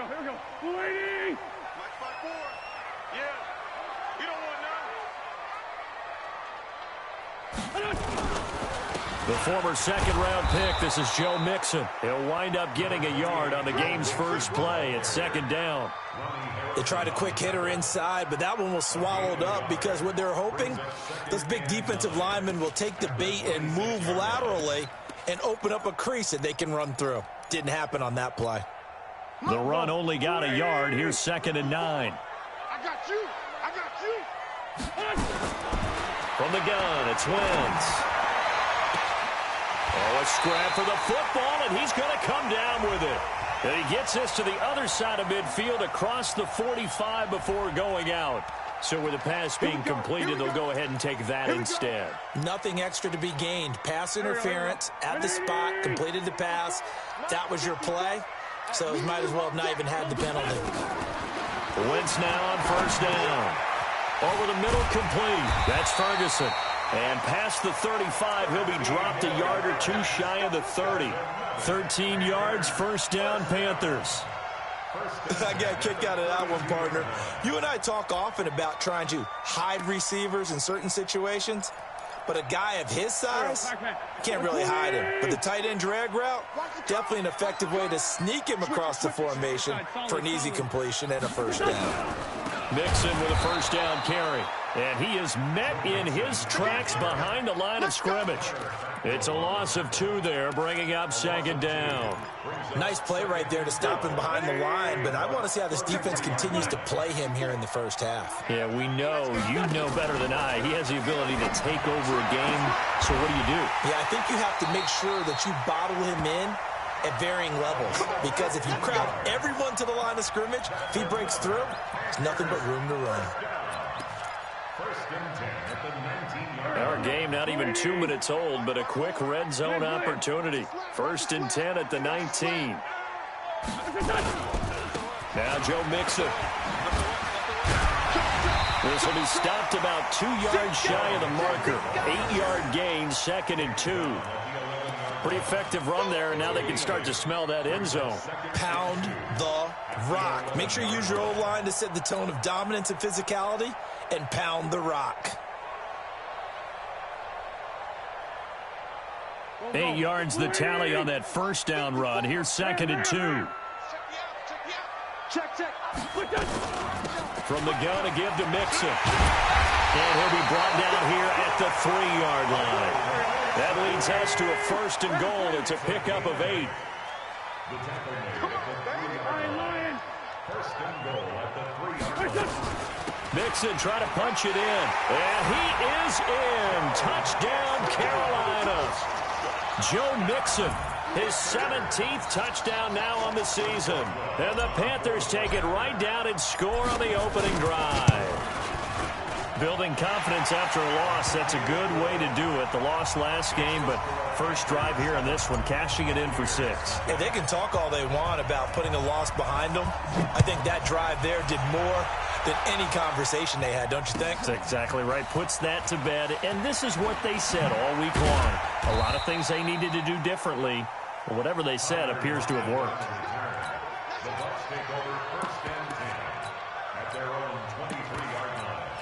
Here we go. 280. Like 5-4. Yeah. We don't want none. The former second-round pick, this is Joe Mixon. He'll wind up getting a yard on the game's first play. It's second down. They tried a quick hitter inside, but that one was swallowed up because what they're hoping, those big defensive linemen will take the bait and move laterally and open up a crease that they can run through. Didn't happen on that play. The run only got a yard. Here's 2nd and 9. I got you. I got you. From the gun, it's Wentz. Oh, a scrap for the football, and he's going to come down with it. And he gets this to the other side of midfield across the 45 before going out. So with the pass being completed, they'll go ahead and take that instead. Nothing extra to be gained. Pass interference at the spot, completed the pass. That was your play, so you might as well have not even had the penalty. Wentz now on first down. Over the middle, complete. That's Ferguson. And past the 35, he'll be dropped a yard or two shy of the 30. 13 yards, first down, Panthers. I got a kick out of that one, partner. You and I talk often about trying to hide receivers in certain situations, but a guy of his size can't really hide him. But the tight end drag route, definitely an effective way to sneak him across the formation for an easy completion and a first down. Mixon with a first down carry. And he is met in his tracks behind the line of scrimmage. It's a loss of 2 there, bringing up 2nd down. Nice play right there to stop him behind the line, but I want to see how this defense continues to play him here in the first half. Yeah, we know. You know better than I. He has the ability to take over a game. So what do you do? Yeah, I think you have to make sure that you bottle him in at varying levels, because if you crowd everyone to the line of scrimmage, if he breaks through, there's nothing but room to run. Our game not even 2 minutes old, but a quick red zone opportunity. 1st and 10 at the 19. Now Joe Mixon. This will be stopped about 2 yards shy of the marker. 8-yard gain, 2nd and 2. Pretty effective run there, and now they can start to smell that end zone. Pound the rock. Make sure you use your O-line to set the tone of dominance and physicality, and pound the rock. 8 yards the tally on that first down run. Here's 2nd and 2. Check. From the gun to give to Mixon. And he'll be brought down here at the 3-yard line. That leads us to a 1st and goal. It's a pickup of 8. Mixon trying to punch it in. And he is in. Touchdown, Carolina. Joe Mixon, his 17th touchdown now on the season. And the Panthers take it right down and score on the opening drive. Building confidence after a loss, that's a good way to do it. The loss last game, but first drive here in this one, cashing it in for 6. And they can talk all they want about putting a loss behind them. I think that drive there did more than any conversation they had, don't you think? That's exactly right. Puts that to bed, and this is what they said all week long. A lot of things they needed to do differently, but whatever they said appears to have worked. The Bucs take over 1st and 10 at their own 23-yard line.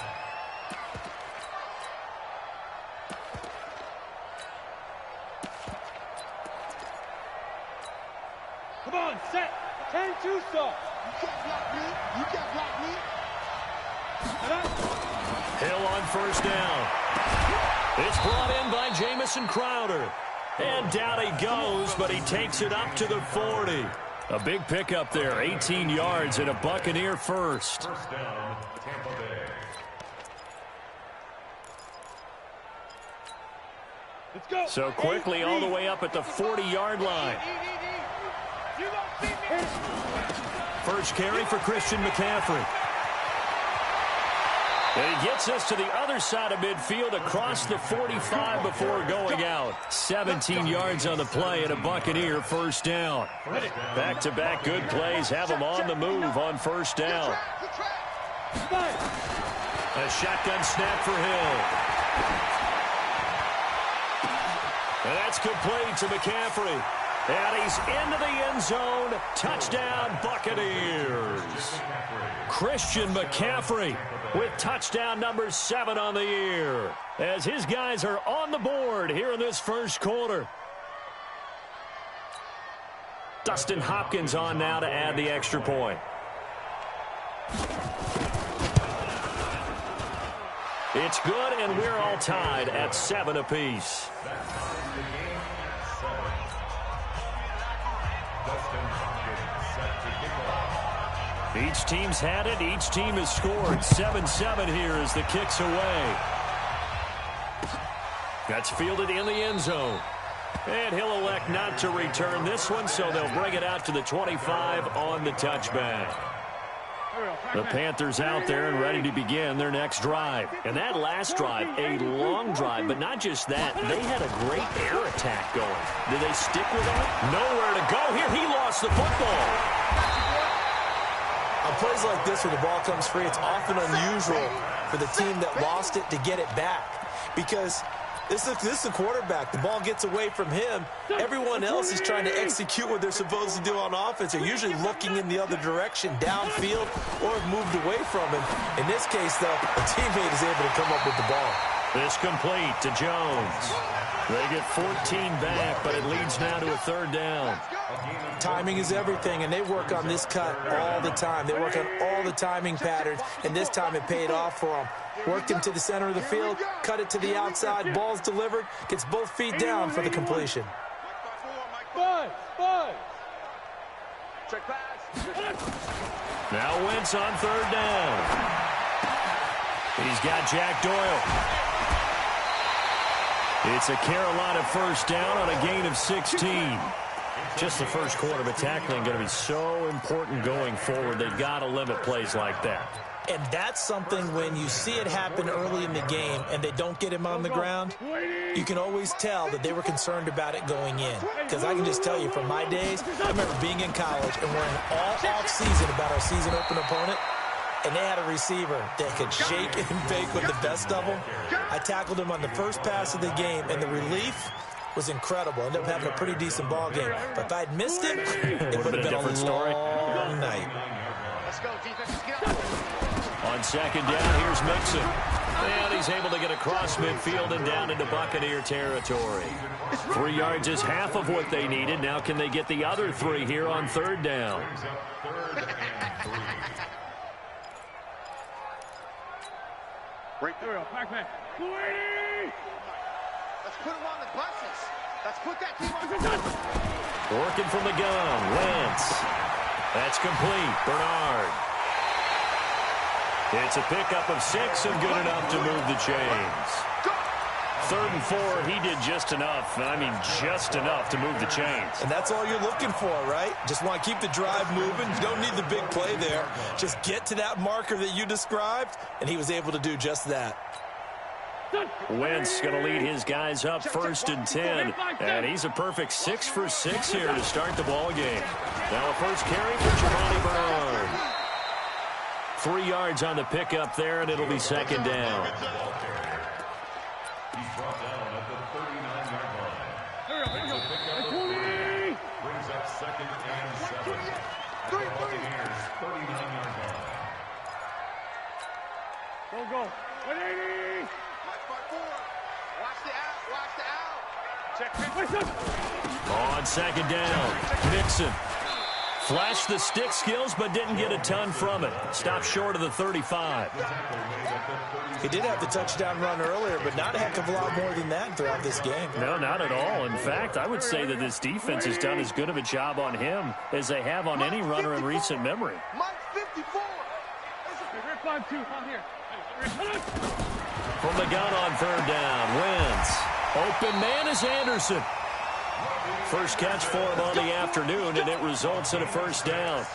Come on, set. 10-2 stop. You can't block me. Hill on first down. It's brought in by Jamison Crowder. And down he goes, but he takes it up to the 40. A big pickup there, 18 yards and a Buccaneer first. First down, Tampa Bay. Let's go. So quickly all the way up at the 40-yard line. First carry for Christian McCaffrey. And he gets us to the other side of midfield across the 45 before going out. 17 yards on the play and a Buccaneer first down. Back-to-back good plays have them on the move on first down. A shotgun snap for Hill. And that's complete to McCaffrey. And he's into the end zone. Touchdown, Buccaneers. Christian McCaffrey with touchdown number 7 on the year, as his guys are on the board here in this first quarter. Dustin Hopkins on now to add the extra point. It's good, and we're all tied at 7 apiece. Each team's had it. Each team has scored. 7-7 here as the kick's away. That's fielded in the end zone. And he'll elect not to return this one, so they'll bring it out to the 25 on the touchback. The Panthers out there and ready to begin their next drive. And that last drive, a long drive, but not just that. They had a great air attack going. Did they stick with that? Nowhere to go here. He lost the football. On plays like this where the ball comes free, it's often unusual for the team that lost it to get it back. Because this is the quarterback. The ball gets away from him. Everyone else is trying to execute what they're supposed to do on offense. They're usually looking in the other direction, downfield, or have moved away from him. In this case, though, a teammate is able to come up with the ball. This complete to Jones. They get 14 back, but it leads now to a 3rd down. Timing is everything, and they work on this cut all the time. They work on all the timing patterns, and this time it paid off for them. Worked him to the center of the field, cut it to the outside, ball's delivered, gets both feet down for the completion. Five. Check pass. Now Wentz on 3rd down. He's got Jack Doyle. It's a Carolina 1st down on a gain of 16. Just the first quarter, but tackling going to be so important going forward. They've got to limit plays like that. And that's something when you see it happen early in the game and they don't get him on the ground, you can always tell that they were concerned about it going in. Because I can just tell you from my days, I remember being in college and worrying all off-season about our season open opponent, and they had a receiver that could shake and bake with the best of them. I tackled him on the first pass of the game, and the relief was incredible. Ended up having a pretty decent ball game. But if I'd missed it, it would have been a long night. Let's go, defense. Get up. On 2nd down, here's Mixon. And he's able to get across midfield and down into Buccaneer territory. 3 yards is half of what they needed. Now can they get the other 3 here on 3rd down? Right there. Let's put him on the buses. Let's put that team on the Working from the gun, Wentz. That's complete. Bernard. It's a pickup of 6 and good enough to move the chains. 3rd and 4, he did just enough. I mean, just enough to move the chains. And that's all you're looking for, right? Just want to keep the drive moving. You don't need the big play there. Just get to that marker that you described, and he was able to do just that. Wentz going to lead his guys up 1st and 10. And he's a perfect 6 for 6 here to start the ball game. Now a first carry for Giovanni Bernard. 3 yards on the pickup there, and it'll be 2nd down. He's brought down at the 39-yard line. Brings up 2nd and 7. At the Buccaneers' 39-yard line. Go. 180. Watch the out. On 2nd down, Mixon. Flashed the stick skills, but didn't get a ton from it. Stopped short of the 35. He did have the touchdown run earlier, but not a heck of a lot more than that throughout this game. No, not at all. In fact, I would say that this defense has done as good of a job on him as they have on any runner in recent memory. Mike 54. 5-2 out here. From the gun on 3rd down, Wentz. Open man is Anderson. First catch for him on the afternoon, and it results in a 1st down.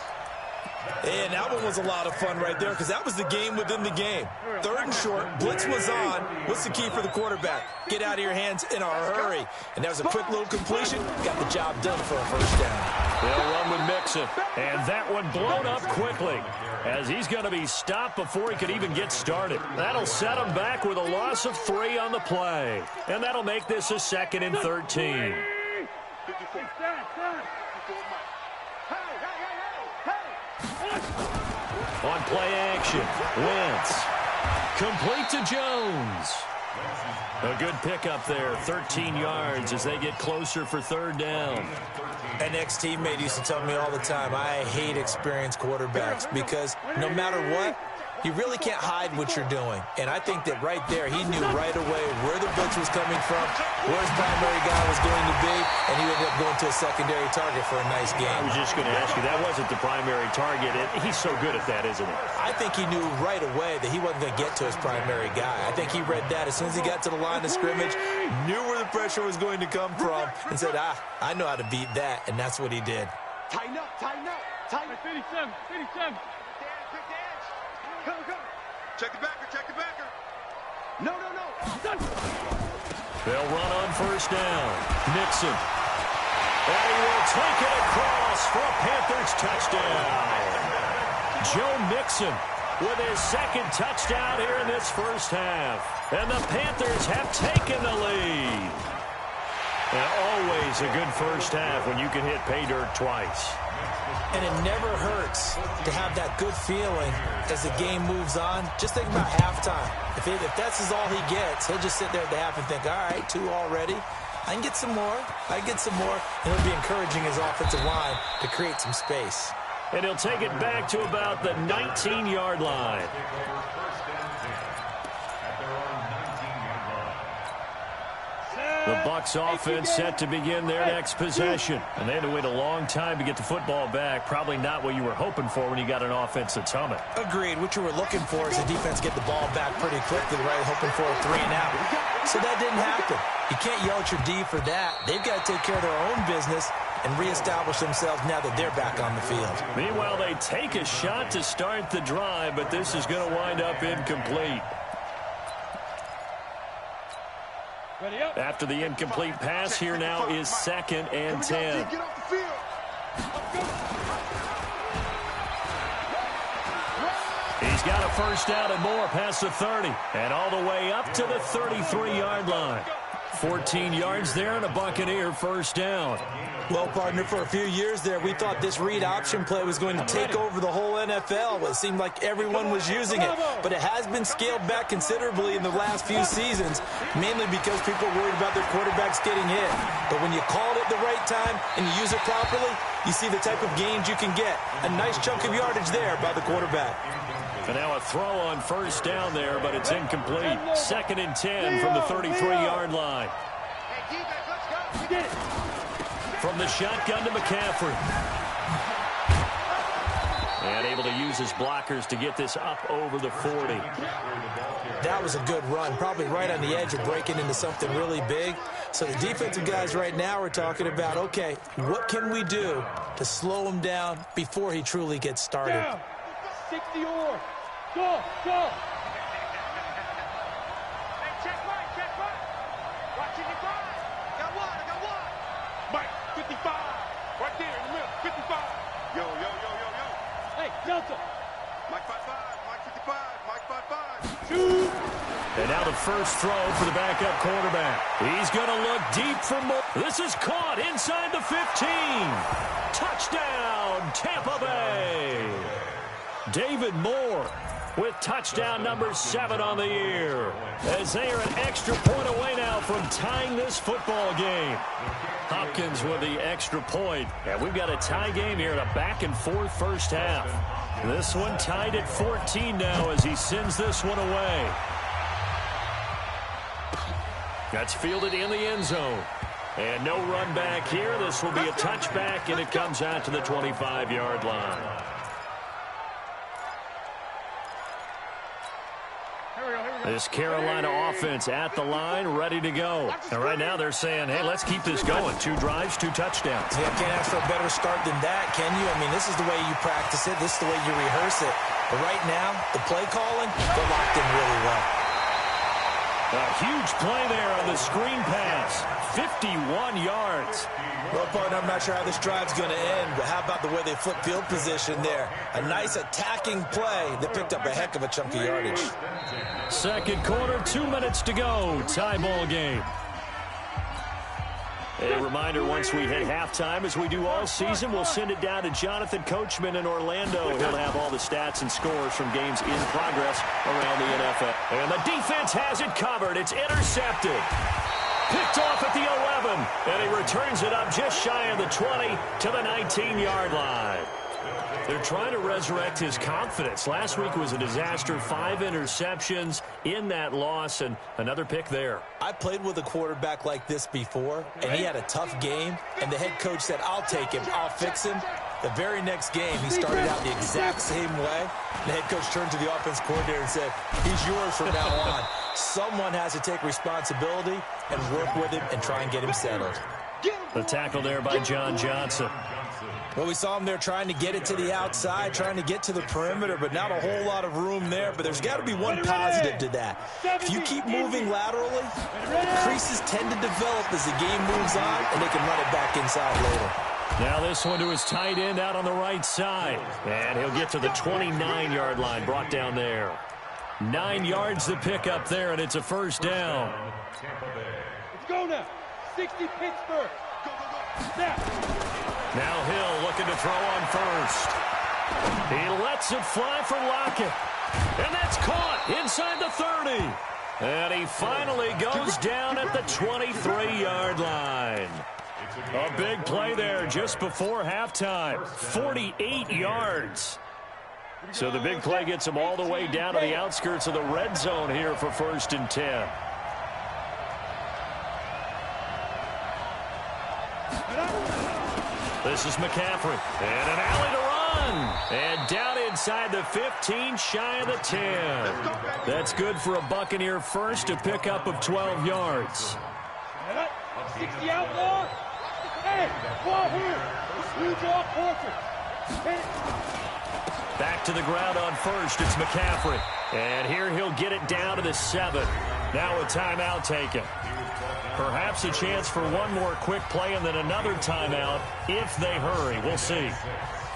And that one was a lot of fun right there because that was the game within the game. 3rd and short, blitz was on. What's the key for the quarterback? Get out of your hands in a hurry. And that was a quick little completion. Got the job done for a 1st down. They'll run with Mixon. And that one blown up quickly as he's going to be stopped before he could even get started. That'll set him back with a loss of 3 on the play. And that'll make this a 2nd and 13. On play action, Wentz. Complete to Jones. A good pickup there, 13 yards as they get closer for third down. An ex-teammate used to tell me all the time, I hate experienced quarterbacks because no matter what, you really can't hide what you're doing. And I think that right there, he knew right away where the blitz was coming from, where his primary guy was going to be, and he ended up going to a secondary target for a nice game. I was just going to ask you, that wasn't the primary target. He's so good at that, isn't he? I think he knew right away that he wasn't going to get to his primary guy. I think he read that as soon as he got to the line of scrimmage, knew where the pressure was going to come from, and said, I know how to beat that, and that's what he did. Tighten up, tighten up, tighten up. 57, 57. Go, go. Check the backer, check the backer. No, no, no. They'll run on first down. Nixon. And he will take it across for a Panthers touchdown. Joe Mixon with his second touchdown here in this first half. And the Panthers have taken the lead. And always a good first half when you can hit pay dirt twice. And it never hurts to have that good feeling as the game moves on. Just think about halftime. If that's all he gets, he'll just sit there at the half and think, all right, 2 already. I can get some more. I can get some more. And he'll be encouraging his offensive line to create some space. And he'll take it back to about the 19-yard line. The Bucs offense set to begin their next possession. And they had to wait a long time to get the football back. Probably not what you were hoping for when you got an offense that's humming. Agreed. What you were looking for is the defense get the ball back pretty quickly, right? Hoping for a 3-and-out. So that didn't happen. You can't yell at your D for that. They've got to take care of their own business and reestablish themselves now that they're back on the field. Meanwhile, they take a shot to start the drive, but this is going to wind up incomplete. After the incomplete pass, here now is 2nd and 10. Get off the field. He's got a first down and more past the 30. And all the way up to the 33-yard line. 14 yards there and a Buccaneer first down. Well, partner, for a few years there, we thought this read option play was going to take over the whole NFL. It seemed like everyone was using it. But it has been scaled back considerably in the last few seasons, mainly because people are worried about their quarterbacks getting hit. But when you call it at the right time and you use it properly, you see the type of gains you can get. A nice chunk of yardage there by the quarterback. And now a throw on first down there, but it's incomplete. 2nd and 10 from the 33-yard line. Hey, defense, let's go. Get it. From the shotgun to McCaffrey. And able to use his blockers to get this up over the 40. That was a good run, probably right on the edge of breaking into something really big. So the defensive guys right now are talking about, okay, what can we do to slow him down before he truly gets started? Down. 60 or. Go, go. Hey, check right, check right. Watching it right. Got one, I got one. Mike, 55. Right there in the middle. 55. Yo, yo, yo, yo, yo. Hey, Delta. Mike 55, Mike 55, Mike 55. Shoot. And now the first throw for the backup quarterback. He's going to look deep for more. This is caught inside the 15. Touchdown, Tampa Bay. David Moore with touchdown number 7 on the year. As they are an extra point away now from tying this football game. Hopkins with the extra point. And we've got a tie game here in a back-and-forth first half. This one tied at 14 now as he sends this one away. That's fielded in the end zone. And no run back here. This will be a touchback, and it comes out to the 25-yard line. This Carolina offense at the line, ready to go. And right now they're saying, hey, let's keep this going. 2 drives, 2 touchdowns. Yeah, can't ask for a better start than that, can you? I mean, this is the way you practice it. This is the way you rehearse it. But right now, the play calling, they're locked in really well. A huge play there on the screen pass. 51 yards. Well, partner, I'm not sure how this drive's going to end, but how about the way they flip field position there? A nice attacking play that picked up a heck of a chunk of yardage. Second quarter, 2 minutes to go. Tie ball game. A reminder, once we hit halftime, as we do all season, we'll send it down to Jonathan Coachman in Orlando. He'll have all the stats and scores from games in progress around the NFL. And the defense has it covered. It's intercepted. Picked off at the 11, and he returns it up just shy of the 20 to the 19-yard line. They're trying to resurrect his confidence. Last week was a disaster, 5 interceptions in that loss, and another pick there. I played with a quarterback like this before, and he had a tough game, and the head coach said, I'll take him, I'll fix him. The very next game, he started out the exact same way. The head coach turned to the offense coordinator and said, he's yours from now on. Someone has to take responsibility and work with him and try and get him settled. The tackle there by John Johnson. Well, we saw him there trying to get it to the outside, trying to get to the perimeter, but not a whole lot of room there. But there's got to be one positive to that. If you keep moving laterally, creases tend to develop as the game moves on, and they can run it back inside later. Now this one to his tight end out on the right side. And he'll get to the 29-yard line, brought down there. 9 yards to pick up there, and it's a first down. Let's go now. 60 Pittsburgh. Snap. Now Hill looking to throw on first. He lets it fly for Lockett. And that's caught inside the 30. And he finally goes down at the 23-yard line. A big play there just before halftime. 48 yards. So the big play gets him all the way down to the outskirts of the red zone here for 1st and 10. This is McCaffrey. And an alley to run. And down inside the 15, shy of the 10. That's good for a Buccaneer first, to pick up of 12 yards. 60 outlaw. Hey, ball here. Huge off portrait. Back to the ground on first. It's McCaffrey. And here he'll get it down to the 7. Now a timeout taken. Perhaps a chance for one more quick play and then another timeout if they hurry. We'll see.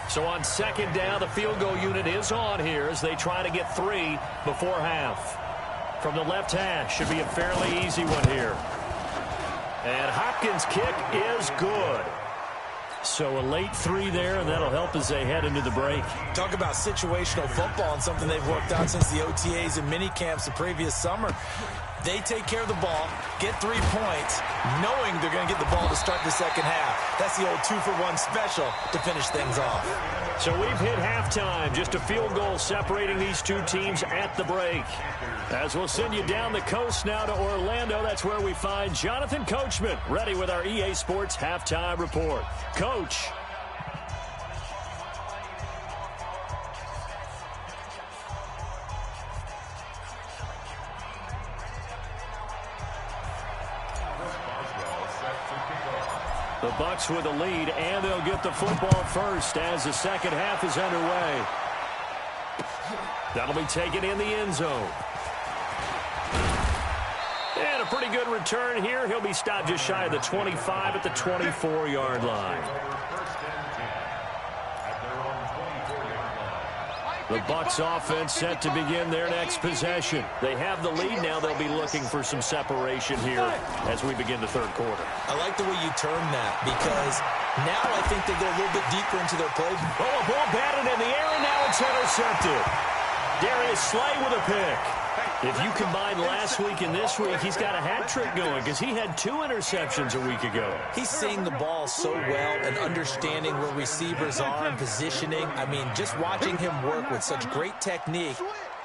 So on 2nd down, the field goal unit is on here as they try to get 3 before half. From the left hash, should be a fairly easy one here. And Hopkins' kick is good. So a late 3 there, and that'll help as they head into the break. Talk about situational football and something they've worked on since the OTAs and mini camps the previous summer. They take care of the ball, get 3 points, knowing they're going to get the ball to start the second half. That's the old 2-for-1 special to finish things off. So we've hit halftime. Just a field goal separating these two teams at the break. As we'll send you down the coast now to Orlando, that's where we find Jonathan Coachman, ready with our EA Sports Halftime Report. Coach. The Bucs with a lead, and they'll get the football first as the second half is underway. That'll be taken in the end zone. And a pretty good return here. He'll be stopped just shy of the 25 at the 24-yard line. The Bucs offense set to begin their next possession. They have the lead now. They'll be looking for some separation here as we begin the third quarter. I like the way you term that, because now I think they go a little bit deeper into their play. Oh, a ball batted in the air, and now it's intercepted. Darius Slay with a pick. If you combine last week and this week, he's got a hat trick going because he had 2 interceptions a week ago. He's seeing the ball so well and understanding where receivers are and positioning. I mean, just watching him work with such great technique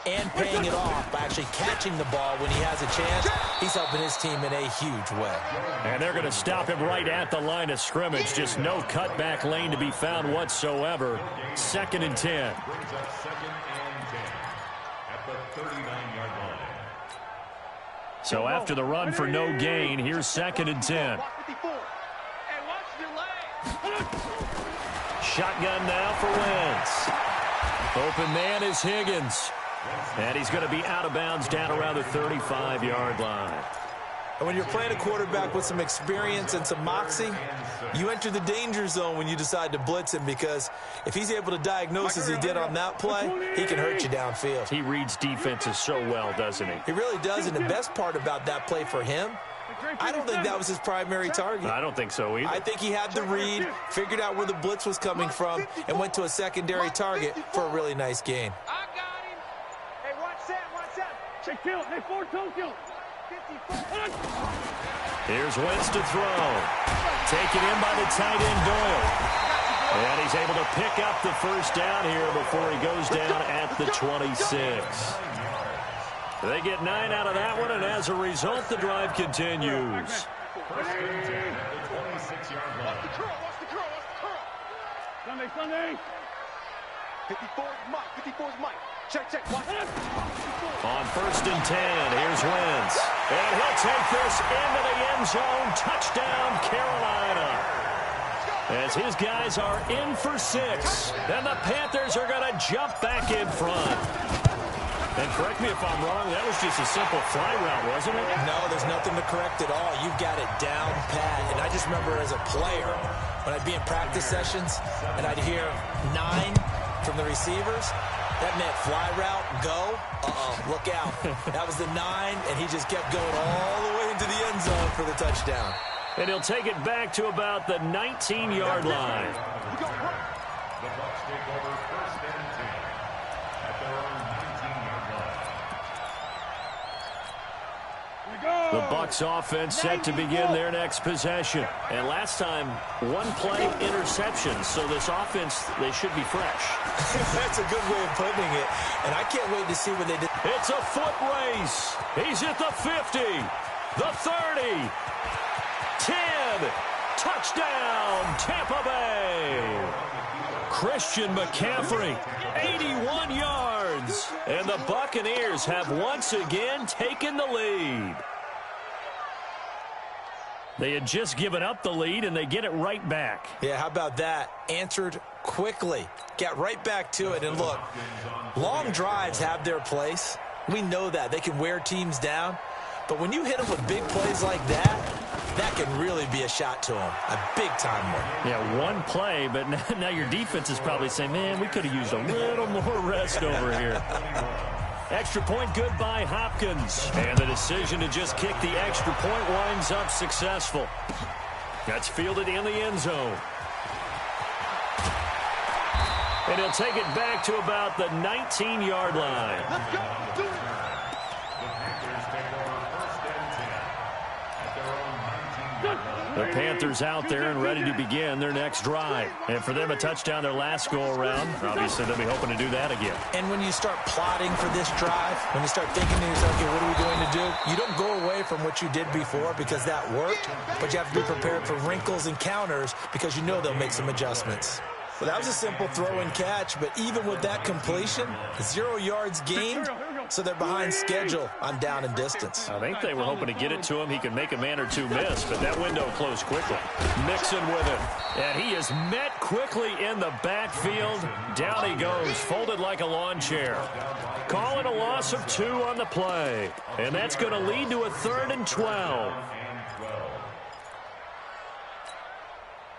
and paying it off by actually catching the ball when he has a chance, he's helping his team in a huge way. And they're going to stop him right at the line of scrimmage. Just no cutback lane to be found whatsoever. 2nd and 10. So after the run for no gain, here's 2nd and 10. Shotgun now for Wentz. Open man is Higgins. And he's going to be out of bounds down around the 35-yard line. And when you're playing a quarterback with some experience and some moxie, you enter the danger zone when you decide to blitz him, because if he's able to diagnose as he did on that play, he can hurt you downfield. He reads defenses so well, doesn't he? He really does, and the best part about that play for him I don't think that was his primary target. I don't think so either. I think he had the read, figured out where the blitz was coming from, and went to a secondary target for a really nice gain. I got him. Hey, watch that. Hey, kill. Hey, forward toe kill. 54. Here's Wentz to throw. Taken in by the tight end Doyle. And he's able to pick up the first down here before he goes down at the 26. They get 9 out of that one, and as a result, the drive continues. First and 10 at the 26-yard line. Watch the curl. Sunday. 54 is Mike. Check. Watch. On first and 10, here's Wentz. And he'll take this into the end zone. Touchdown, Carolina. As his guys are in for 6. And the Panthers are going to jump back in front. And correct me if I'm wrong, that was just a simple fly route, wasn't it? No, there's nothing to correct at all. You've got it down pat. And I just remember as a player, when I'd be in practice sessions and I'd hear 9 from the receivers, that meant fly route, go, look out. That was the 9, and he just kept going all the way into the end zone for the touchdown. And he'll take it back to about the 19-yard line. The Bucs take over first and 10 at their own 19-yard line. The Bucs offense set to begin their next possession. And last time, 1 play interception. So this offense, they should be fresh. That's a good way of putting it. And I can't wait to see what they did. It's a foot race. He's at the 50, the 30, 10. Touchdown, Tampa Bay. Christian McCaffrey, 81 yards. And the Buccaneers have once again taken the lead. They had just given up the lead, and they get it right back. Yeah, how about that? Answered quickly. Got right back to it. And look, long drives have their place. We know that. They can wear teams down. But when you hit them with big plays like that, that can really be a shot to them. A big-time one. Yeah, 1 play, but now your defense is probably saying, man, we could have used a little more rest over here. Extra point good by Hopkins. And the decision to just kick the extra point winds up successful. That's fielded in the end zone. And he'll take it back to about the 19-yard line. Let's go. Do it. The Panthers out there and ready to begin their next drive. And for them, a touchdown their last go-around. Obviously, they'll be hoping to do that again. And when you start plotting for this drive, when you start thinking to yourself, okay, what are we going to do? You don't go away from what you did before because that worked, but you have to be prepared for wrinkles and counters because you know they'll make some adjustments. Well, that was a simple throw and catch, but even with that completion, 0 yards gained, so they're behind schedule on down and distance. I think they were hoping to get it to him. He could make a man or 2 miss, but that window closed quickly. Mixon with him, and he is met quickly in the backfield. Down he goes, folded like a lawn chair. Calling a loss of 2 on the play, and that's going to lead to a 3rd and 12.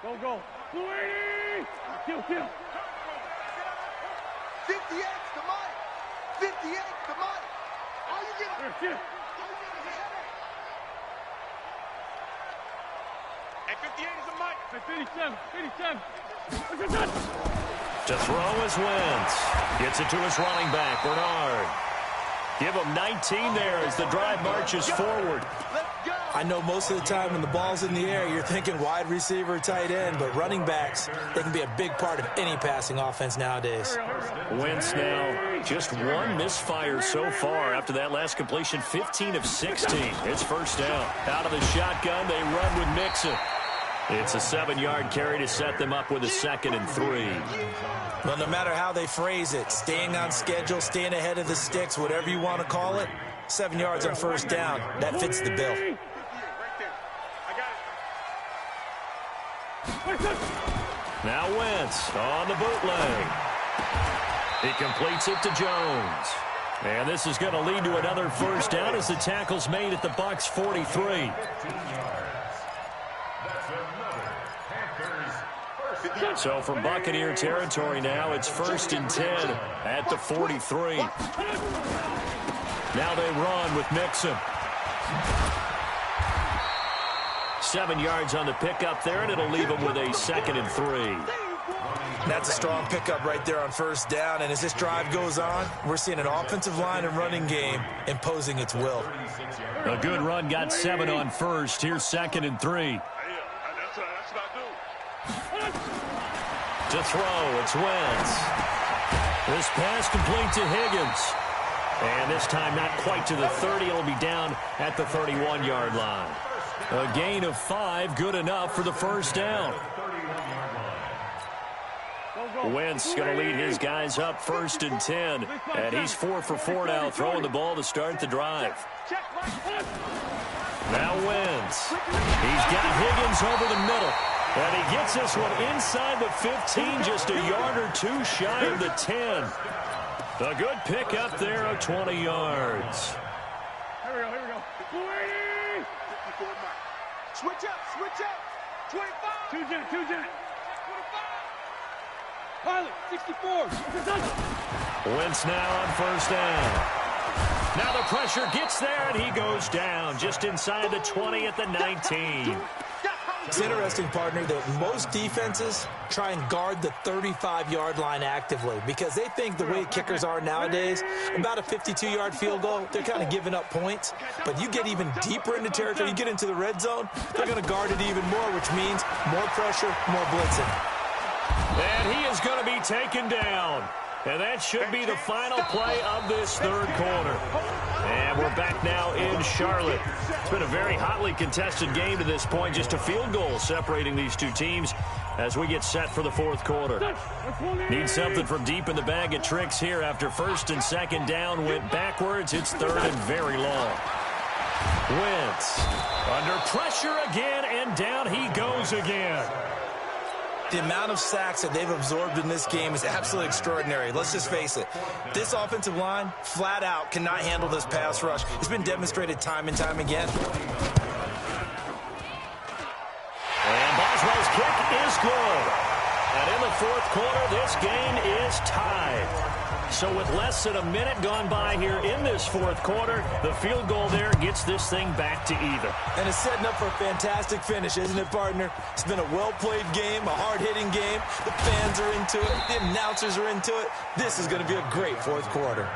Go. 280. Kill. 58 to Mike. 58 to Mike. All you get. Hey, 58 is a Mike. Hey, 57. To throw is Wentz. Gets it to his running back, Bernard. Give him 19 there as the drive marches forward. Let's go. I know most of the time when the ball's in the air, you're thinking wide receiver, tight end, but running backs, they can be a big part of any passing offense nowadays. Wentz now just 1 misfire so far after that last completion, 15 of 16. It's first down. Out of the shotgun, they run with Mixon. It's a 7-yard carry to set them up with a 2nd and 3. Well, no matter how they phrase it, staying on schedule, staying ahead of the sticks, whatever you want to call it, 7 yards on first down, that fits the bill. Now Wentz on the bootleg. He completes it to Jones. And this is going to lead to another first down as the tackle's made at the Bucs 43. So from Buccaneer territory now, it's 1st and 10 at the 43. Now they run with Mixon. 7 yards on the pickup there, and it'll leave him with a 2nd and 3. That's a strong pickup right there on first down, and as this drive goes on, we're seeing an offensive line and running game imposing its will. A good run got 7 on first. Here's 2nd and 3. To throw, it's Wentz. This pass complete to Higgins. And this time not quite to the 30. It'll be down at the 31-yard line. A gain of 5, good enough for the first down. Wentz going to lead his guys up 1st and 10. And he's 4 for 4 now, throwing the ball to start the drive. Now Wentz. He's got Higgins over the middle. And he gets this one inside the 15, just a yard or 2 shy of the 10. A good pick up there of 20 yards. Here we go. 20! Switch up. 25. Two jet. Pilot, 64. Wentz now on first down. Now the pressure gets there, and he goes down just inside the 20 at the 19. It's interesting, partner, that most defenses try and guard the 35-yard line actively because they think the way kickers are nowadays, about a 52-yard field goal, they're kind of giving up points. But you get even deeper into territory, you get into the red zone, they're going to guard it even more, which means more pressure, more blitzing. And he is going to be taken down. And that should be the final play of this third quarter. And we're back now in Charlotte. It's been a very hotly contested game to this point. Just a field goal separating these two teams as we get set for the fourth quarter. Need something from deep in the bag of tricks here after 1st and 2nd down went backwards. It's 3rd and very long. Wentz under pressure again, and down he goes again. The amount of sacks that they've absorbed in this game is absolutely extraordinary. Let's just face it. This offensive line, flat out, cannot handle this pass rush. It's been demonstrated time and time again. And Boswell's kick is good. And in the fourth quarter, this game is tied. So with less than a minute gone by here in this fourth quarter, the field goal there gets this thing back to even. And it's setting up for a fantastic finish, isn't it, partner? It's been a well-played game, a hard-hitting game. The fans are into it. The announcers are into it. This is going to be a great fourth quarter.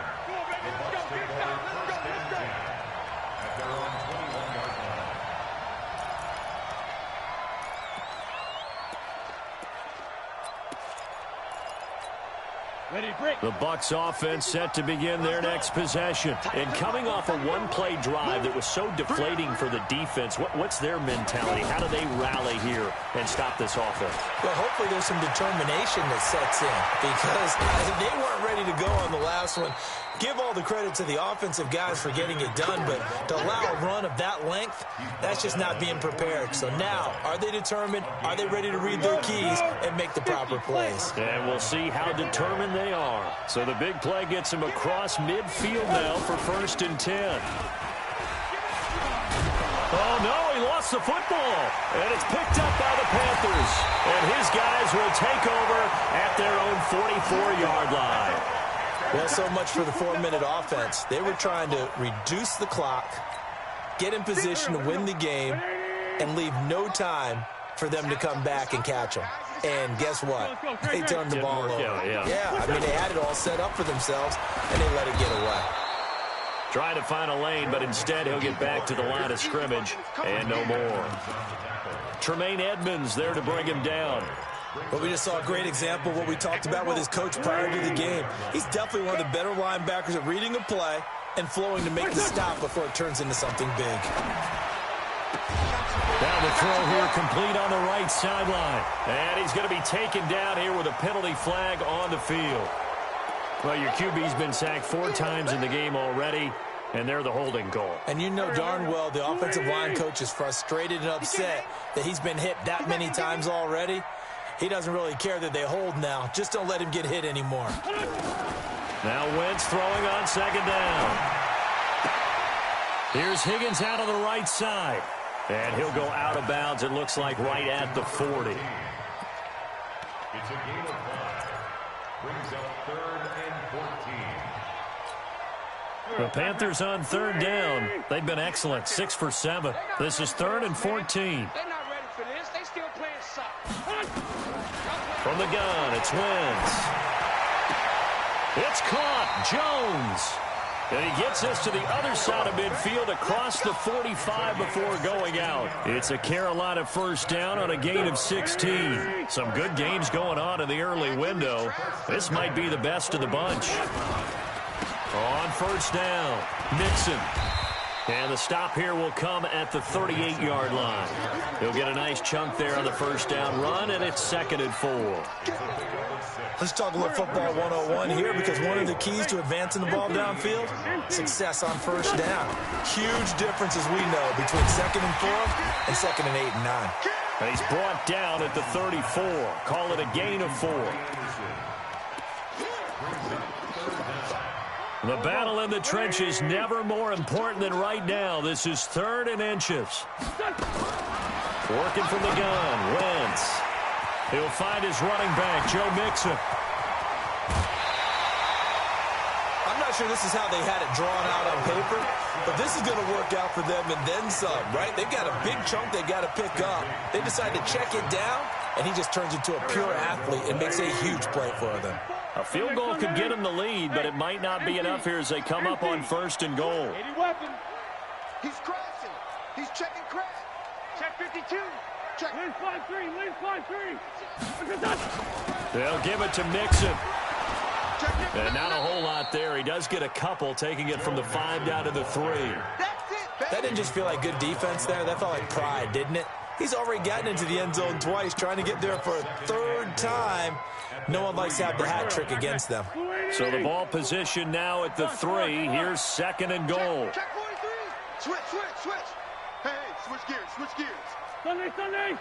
The Bucs offense set to begin their next possession. And coming off a one-play drive that was so deflating for the defense, what's their mentality? How do they rally here and stop this offense? Well, hopefully there's some determination that sets in because they weren't ready to go on the last one. Give all the credit to the offensive guys for getting it done, but to allow a run of that length, that's just not being prepared. So now, are they determined? Are they ready to read their keys and make the proper plays? And we'll see how determined they are. So the big play gets him across midfield now for 1st and 10. Oh, no, he lost the football. And it's picked up by the Panthers. And his guys will take over at their own 44-yard line. Well, so much for the 4-minute offense. They were trying to reduce the clock, get in position to win the game, and leave no time for them to come back and catch them. And guess what? They turned the ball over. Yeah, I mean, they had it all set up for themselves, and they let it get away. Trying to find a lane, but instead he'll get back to the line of scrimmage and no more. Tremaine Edmonds there to bring him down. Well, we just saw a great example of what we talked about with his coach prior to the game. He's definitely one of the better linebackers at reading a play and flowing to make the stop before it turns into something big. Now the throw here complete on the right sideline. And he's going to be taken down here with a penalty flag on the field. Well, your QB's been sacked 4 times in the game already, and they're the holding call. And you know darn well the offensive line coach is frustrated and upset that he's been hit that many times already. He doesn't really care that they hold now. Just don't let him get hit anymore. Now Wentz throwing on 2nd down. Here's Higgins out on the right side. And he'll go out of bounds, it looks like, right at the 40. It's a gain of 5. Brings up 3rd and 14. The Panthers on third down. They've been excellent, 6 for 7. This is 3rd and 14. They're not ready for this. They still playing soccer. From the gun, it's Wentz. It's caught. Jones. And he gets this to the other side of midfield across the 45 before going out. It's a Carolina first down on a gain of 16. Some good games going on in the early window. This might be the best of the bunch. On first down, Mixon. And the stop here will come at the 38-yard line. He'll get a nice chunk there on the first down run, and it's 2nd and 4. Let's talk a little football 101 here, because one of the keys to advancing the ball downfield, success on first down. Huge difference, as we know, between 2nd and 4 and 2nd and 8 and 9. And he's brought down at the 34. Call it a gain of 4. The battle in the trenches never more important than right now. This is 3rd and inches. Working from the gun, Wentz. He'll find his running back, Joe Mixon. I'm not sure this is how they had it drawn out on paper, but this is going to work out for them and then some, right? They've got a big chunk they got to pick up. They decide to check it down, and he just turns into a pure athlete and makes a huge play for them. A field goal could get him the lead, but it might not be enough here as they come up on 1st and goal. He's crashing. He's checking crash. Check 52. Check. Lane 5-3. Lane 5-3. They'll give it to Mixon. Check it. And not a whole lot there. He does get a couple, taking it from the 5 down to the 3. That's it, baby. That didn't just feel like good defense there. That felt like pride, didn't it? He's already gotten into the end zone twice, trying to get there for a 3rd time. No one likes to have the hat trick against them. So the ball position now at the 3. Here's 2nd and goal. Check 43. Switch. Hey, switch gears. Sunday.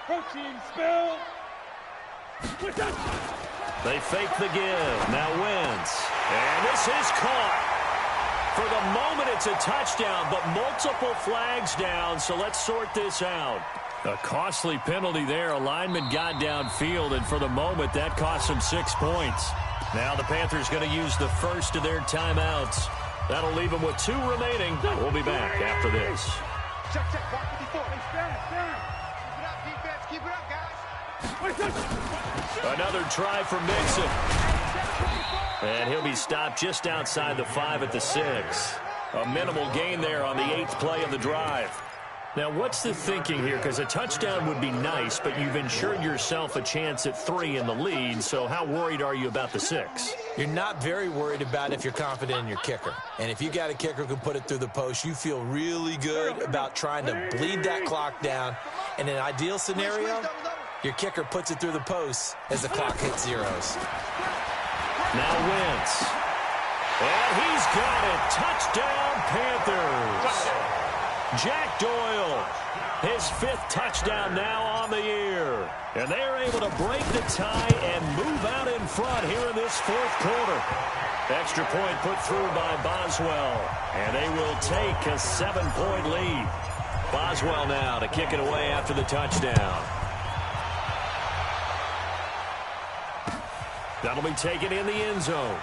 Protein spill. Switch up. They fake the give. Now Wentz. And this is caught. For the moment, it's a touchdown, but multiple flags down, so let's sort this out. A costly penalty there. A lineman got downfield, and for the moment, that cost him 6 points. Now the Panthers going to use the first of their timeouts. That'll leave them with 2 remaining. We'll be back after this. Check. 154. Stand. Keep it up, guys. Another try for Mixon. And he'll be stopped just outside the 5 at the 6. A minimal gain there on the 8th play of the drive. Now, what's the thinking here? Because a touchdown would be nice, but you've ensured yourself a chance at 3 in the lead, so how worried are you about the 6? You're not very worried about if you're confident in your kicker. And if you got a kicker who can put it through the post, you feel really good about trying to bleed that clock down. In an ideal scenario, your kicker puts it through the post as the clock hits zeros. Now Wentz. And he's got it. Touchdown, Panthers. Jack Doyle, his 5th touchdown now on the year. And they are able to break the tie and move out in front here in this 4th quarter. Extra point put through by Boswell. And they will take a 7-point lead. Boswell now to kick it away after the touchdown. That'll be taken in the end zone.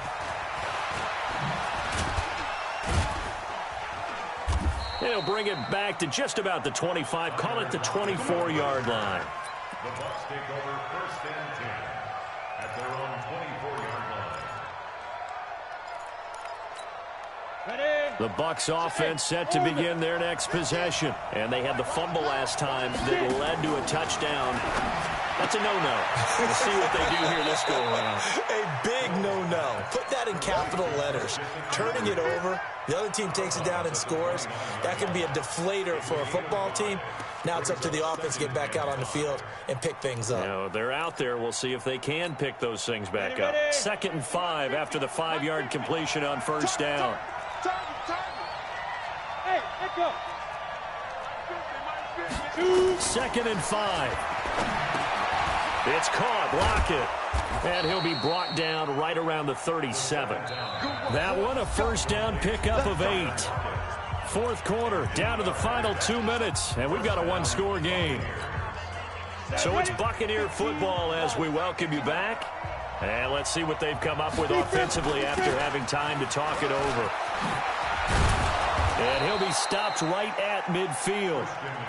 They'll bring it back to just about the 25. Call it the 24-yard line. The Bucs take over 1st and 10 at their own 24-yard line. Ready. The Bucs offense set to begin their next possession. And they had the fumble last time that led to a touchdown. That's a no-no. We'll see what they do here this go-around. A big no-no. Put that in capital letters. Turning it over, the other team takes it down and scores. That can be a deflator for a football team. Now it's up to the offense to get back out on the field and pick things up. Now, they're out there. We'll see if they can pick those things back up. 2nd and 5 after the 5-yard completion on first down. Hey, let's go. 2nd and 5. It's caught. Block it. And he'll be brought down right around the 37. That one a first down pickup of 8. 4th quarter, down to the final 2 minutes, and we've got a 1-score game. So it's Buccaneer football as we welcome you back. And let's see what they've come up with offensively after having time to talk it over. And he'll be stopped right at midfield.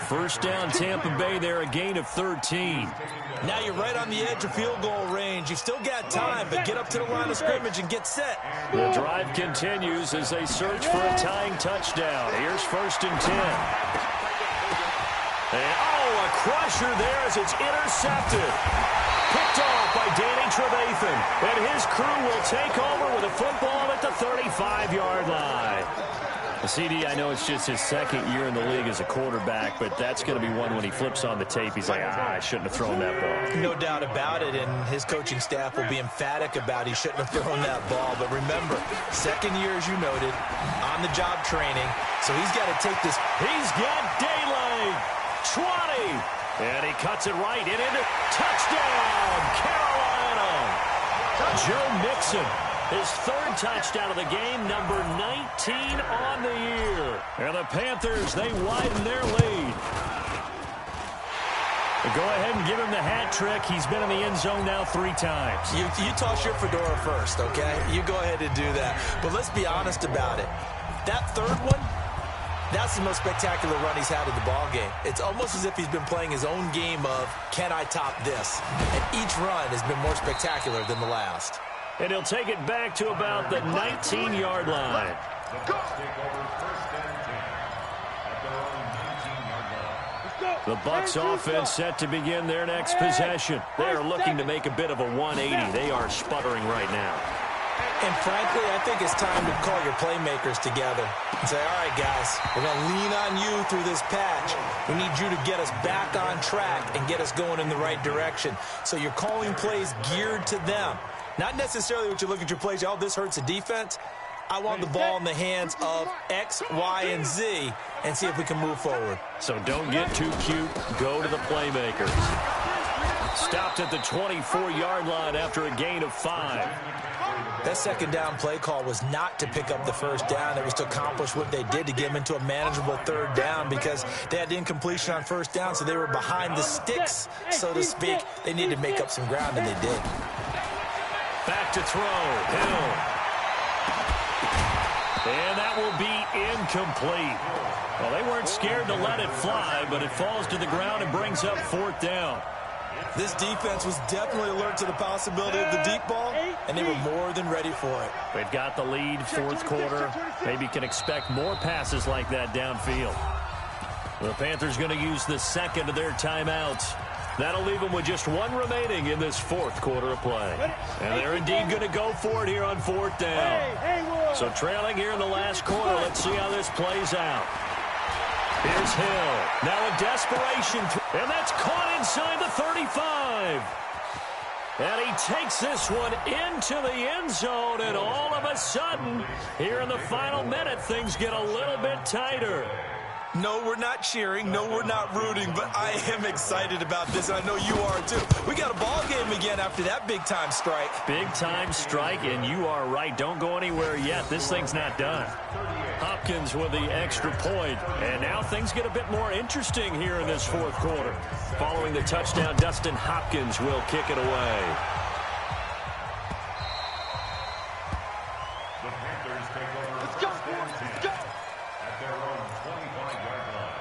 First down, Tampa Bay there, a gain of 13. Now you're right on the edge of field goal range. You've still got time, but get up to the line of scrimmage and get set. The drive continues as they search for a tying touchdown. Here's 1st and 10. And, a crusher there as it's intercepted. Picked off by Danny Trevathan. And his crew will take over with a football at the 35-yard line. CD, I know it's just his 2nd year in the league as a quarterback, but that's going to be one when he flips on the tape. He's like, I shouldn't have thrown that ball. No doubt about it, and his coaching staff will be emphatic about he shouldn't have thrown that ball. But remember, 2nd year, as you noted, on-the-job training, so he's got to take this. He's got daylight. 20. And he cuts it right in into touchdown, Carolina. Joe Mixon. His 3rd touchdown of the game, number 19 on the year. And the Panthers, they widen their lead. Go ahead and give him the hat trick. He's been in the end zone now 3 times. You toss your fedora first, okay? You go ahead and do that. But let's be honest about it. That 3rd one, that's the most spectacular run he's had in the ball game. It's almost as if he's been playing his own game of, can I top this? And each run has been more spectacular than the last. And he'll take it back to about the 19-yard line. The Bucs offense set to begin their next possession. They are looking to make a bit of a 180. They are sputtering right now. And frankly, I think it's time to call your playmakers together and say, all right, guys, we're going to lean on you through this patch. We need you to get us back on track and get us going in the right direction. So you're calling plays geared to them. Not necessarily what you look at your plays, oh, this hurts the defense. I want the ball in the hands of X, Y, and Z and see if we can move forward. So don't get too cute. Go to the playmakers. Stopped at the 24-yard line after a gain of 5. That 2nd down play call was not to pick up the 1st down. It was to accomplish what they did to get them into a manageable 3rd down because they had incompletion on 1st down, so they were behind the sticks, so to speak. They needed to make up some ground, and they did. Back to throw. Hill. And that will be incomplete. Well, they weren't scared to let it fly, but it falls to the ground and brings up 4th down. This defense was definitely alert to the possibility of the deep ball, and they were more than ready for it. They've got the lead, 4th quarter. Maybe can expect more passes like that downfield. The Panthers going to use the 2nd of their timeouts. That'll leave them with just 1 remaining in this 4th quarter of play. And they're indeed going to go for it here on 4th down. So trailing here in the last quarter, let's see how this plays out. Here's Hill. Now a desperation. And that's caught inside the 35. And he takes this one into the end zone. And all of a sudden, here in the final minute, things get a little bit tighter. No, we're not cheering. No, we're not rooting. But I am excited about this, and I know you are too. We got a ball game again after that big-time strike. Big-time strike, and you are right. Don't go anywhere yet. This thing's not done. Hopkins with the extra point. And now things get a bit more interesting here in this 4th quarter. Following the touchdown, Dustin Hopkins will kick it away. The Panthers take over. Let's go. Let's go. At their own 25-yard line.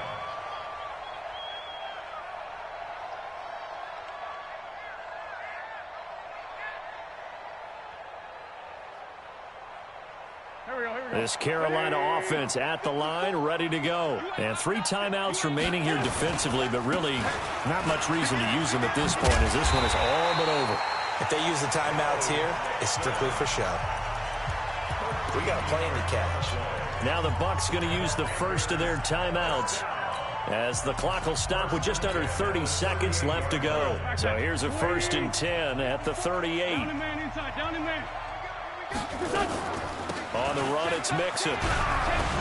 This Carolina offense at the line, ready to go. And 3 timeouts remaining here defensively, but really not much reason to use them at this point as this one is all but over. If they use the timeouts here, it's strictly for show. We got a plane to catch. Now the Bucs going to use the first of their timeouts as the clock will stop with just under 30 seconds left to go. So here's a 1st and 10 at the 38. On the run, it's Mixon.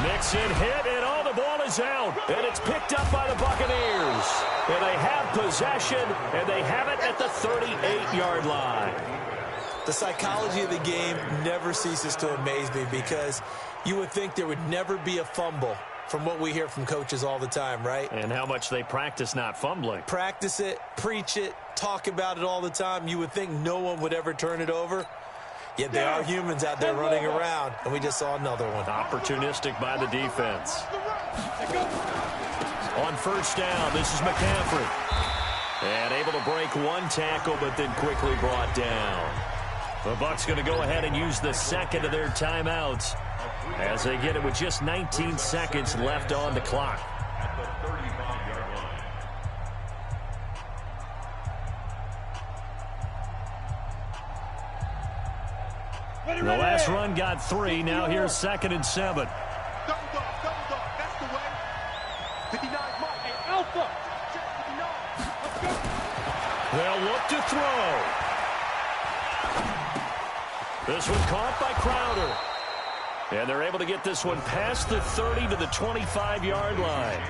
Mixon hit, and the ball is out. And it's picked up by the Buccaneers. And they have possession, and they have it at the 38-yard line. The psychology of the game never ceases to amaze me because you would think there would never be a fumble from what we hear from coaches all the time, right? And how much they practice not fumbling. Practice it, preach it, talk about it all the time. You would think no one would ever turn it over. Yet they are humans out there running around, and we just saw another one. Opportunistic by the defense. On first down, this is McCaffrey. And able to break one tackle, but then quickly brought down. The Bucs going to go ahead and use the second of their timeouts as they get it with just 19 seconds left on the clock. At the 35-yard line. The last run got 3. Now here's 2nd and 7. Double dog, that's the way. 59 Mike. Hey, Alpha. They'll look to throw. This one caught by Crowder. And they're able to get this one past the 30 to the 25-yard line.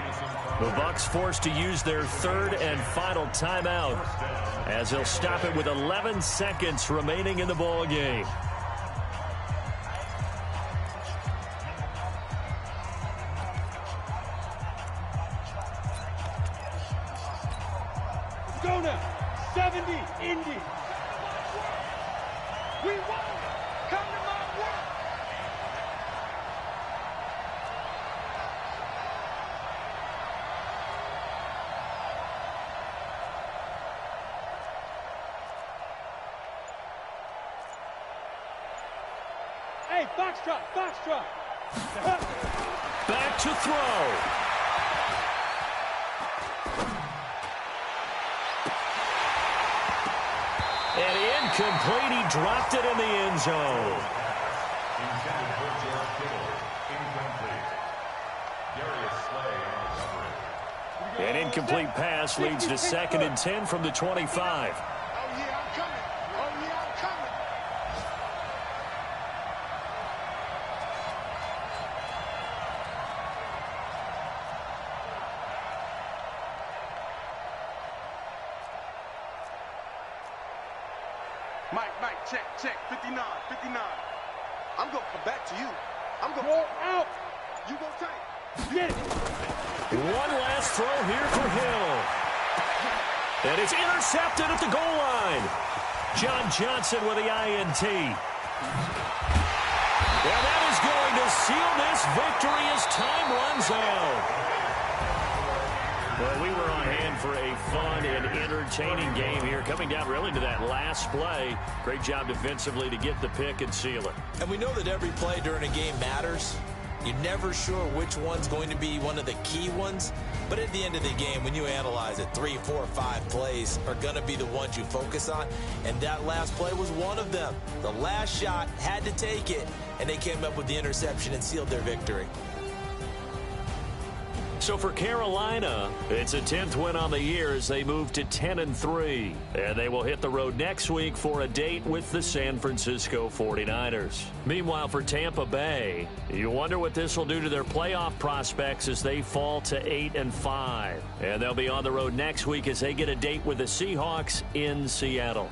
The Bucs forced to use their 3rd and final timeout as they'll stop it with 11 seconds remaining in the ball game. Go now. 70, Indy. We won. Come to my work. Hey, Foxtrot. Back to throw. And incomplete. He dropped it in the end zone. Intended for George Kittle. Incomplete. Darius Slay on the coverage. An incomplete pass leads to 2nd and 10 from the 25. Oh, yeah, I'm coming. Mike, check, 59. I'm going to come back to you. I'm going to Roll out. You going to take. Get it. One last throw here for Hill. And it's intercepted at the goal line. John Johnson with the INT. And that is going to seal this victory as time runs out. Well, we were on hand for a fun and entertaining game here, coming down really to that last play. Great job defensively to get the pick and seal it. And we know that every play during a game matters. You're never sure which one's going to be one of the key ones. But at the end of the game, when you analyze it, 3, 4, 5 plays are going to be the ones you focus on. And that last play was one of them. The last shot had to take it, and they came up with the interception and sealed their victory. So for Carolina, it's a 10th win on the year as they move to 10-3. And they will hit the road next week for a date with the San Francisco 49ers. Meanwhile, for Tampa Bay, you wonder what this will do to their playoff prospects as they fall to 8-5. And they'll be on the road next week as they get a date with the Seahawks in Seattle.